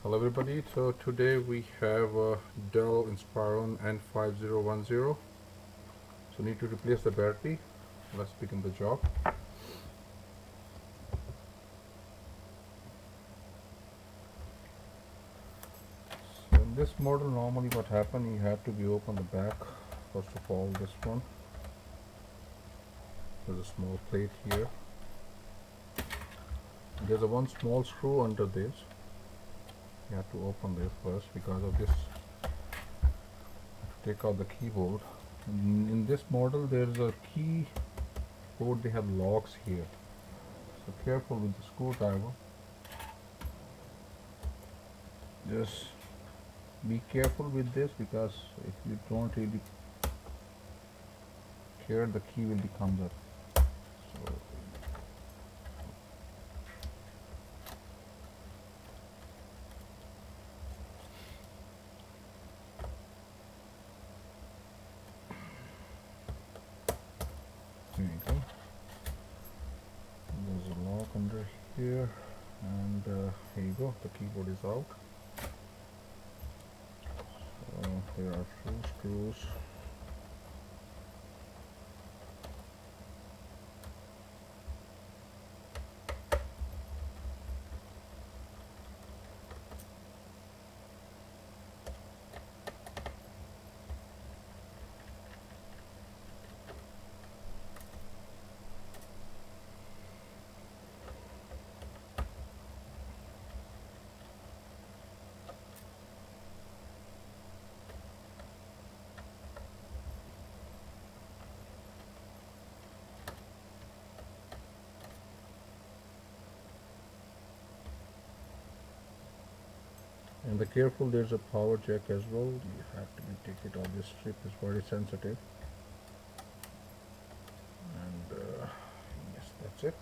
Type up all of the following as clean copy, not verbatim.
Hello everybody, so today we have a Dell Inspiron N5010. So need to replace the battery. Let's begin the job. So in this model normally what happened, you have to be open the back. First of all, this one, there's a small plate here. There's a one small screw under this. You have to open this first because of this. Take out the keyboard. In this model there's a keyboard, they have locks here, so careful with the screwdriver. Just be careful with this because if you don't really care, the key will comes up. So there you go. There's a lock under here, and here you go. The keyboard is out. So there are few screws. And the careful, there's a power jack as well. You have to be take it out. This strip is very sensitive. And yes, that's it.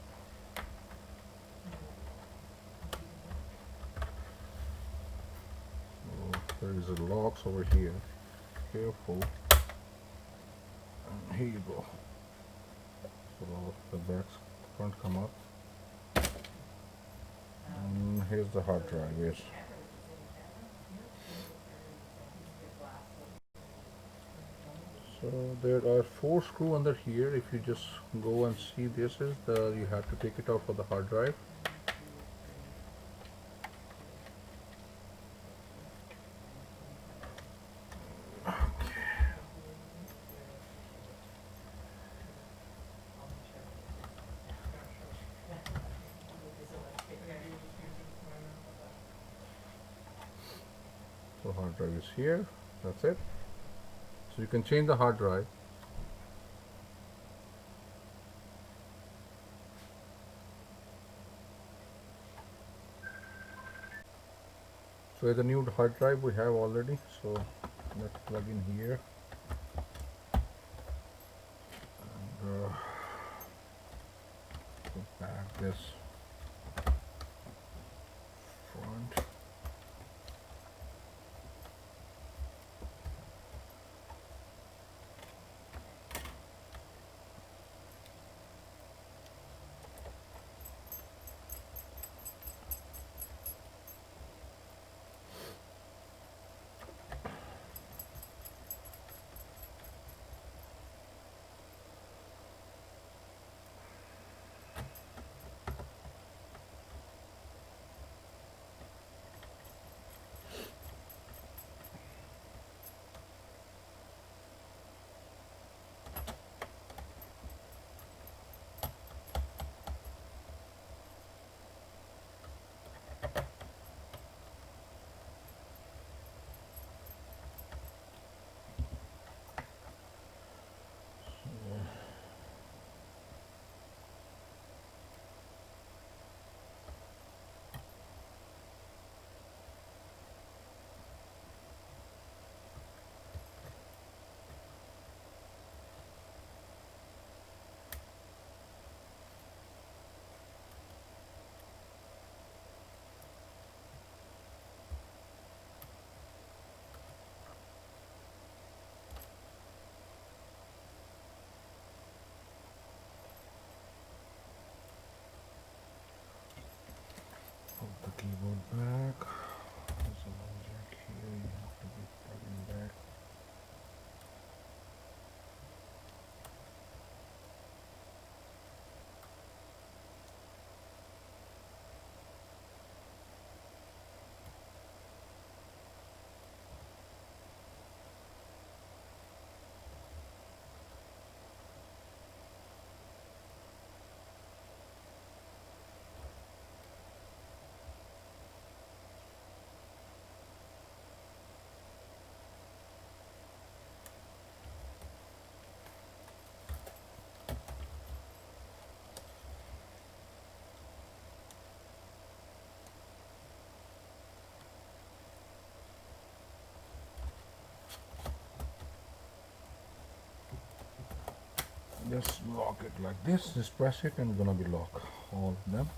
So there is a locks over here. Careful. And here you go. So the backs front come up. And here's the hard drive. Yes. So there are 4 screws under here. If you just go and see, this is the, you have to take it out for the hard drive. So hard drive is here. That's it. So you can change the hard drive. So the new hard drive we have already. So let's plug in here. And put back this front. Put the keyboard back. just lock it like this, just press it and gonna be lock all of them.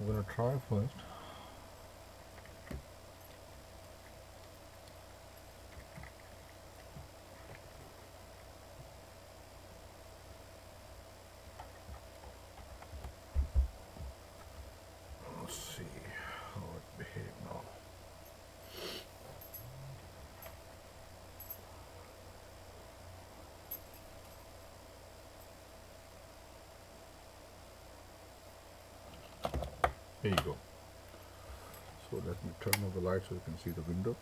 We're gonna try first. Let's see how it behaves now. Here you go. So let me turn off the light so you can see the window.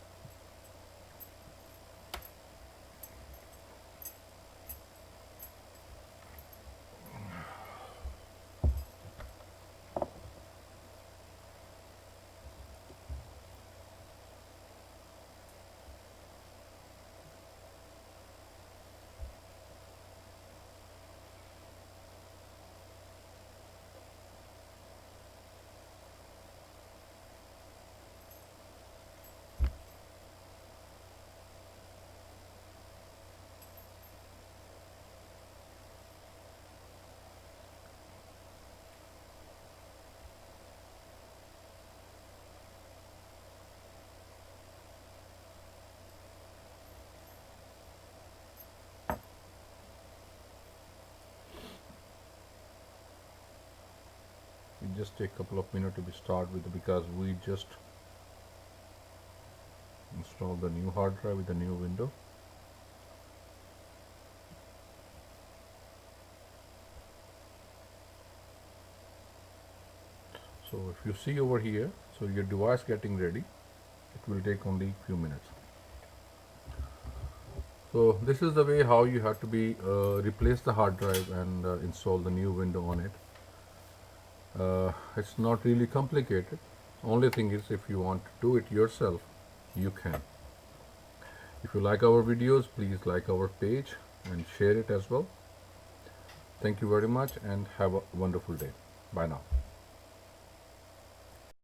It just take a couple of minutes to be start with because we just installed the new hard drive with the new window. So if you see over here, so your device getting ready, it will take only few minutes. So this is the way how you have to be replace the hard drive and install the new window on it. It's not really complicated. Only thing is, if you want to do it yourself, you can. If you like our videos, please like our page and share it as well. Thank you very much and have a wonderful day. Bye now.